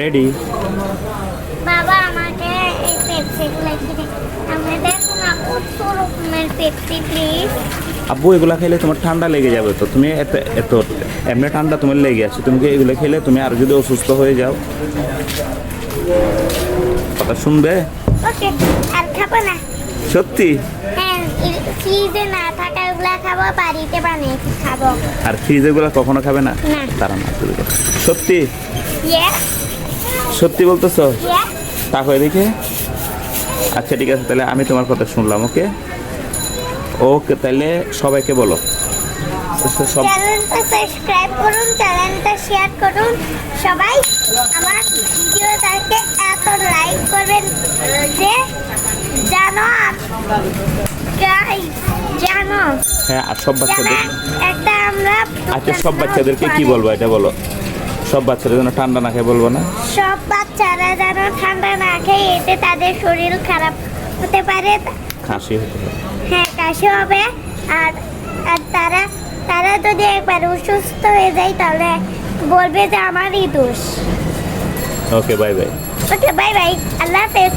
Ready? বাবা আমাকে এই পেপসিগুলো কিনে আমাদের কোনো কত রকমের পেপসি প্লিজ। আব্বু এগুলা খেলে তোমার ঠান্ডা লেগে যাবে, তো তুমি এত এত এমনি ঠান্ডা তোমার লেগে আছে, তুমি কি এগুলো খেলে তুমি আর যদি অসুস্থ হয়ে যাও? কথা শুনবে? ওকে, আর খাবো না। সত্যি? হ্যাঁ, ফ্রিজে না থাকা ওগুলা খাবো, বাড়িতে বানিয়ে খাবো। আর ফ্রিজে গুলা কখনো খাবে না? না। তারা না শুরু করো। সত্যি? ইয়েস সত্যি বলতেছো? ইয়েস। তা হয়ে দেখে। আচ্ছা ঠিক আছে, তাহলে আমি তোমার কথা শুনলাম। ওকে ওকে, তাহলে সবাইকে বলো। সব চ্যানেলটা সাবস্ক্রাইব করুন, চ্যানেলটা শেয়ার করুন। সবাই আমার ভিডিওটাকে এত লাইক করবেন যে জানো গাইস, জানো হ্যাঁ, আর সব বাচ্চাদের একটা আমরা আচ্ছা সব বাচ্চাদেরকে কি বলবো এটা বলো। সব বাচ্চাদের জন্য ঠান্ডা না খেয়ে বলবো না? সব বাচ্চারা যেন ঠান্ডা না খেয়ে, এতে তাদের শরীর খারাপ হতে পারে। কাশি হতে পারে। হ্যাঁ, কাশি হবে। আর আর তারা তারা যদি একবার অসুস্থ হয়ে যায় তাহলে বলবে যে আমারই দোষ। ওকে, বাই বাই। ওকে, বাই বাই, আল্লাহ হাফেজ।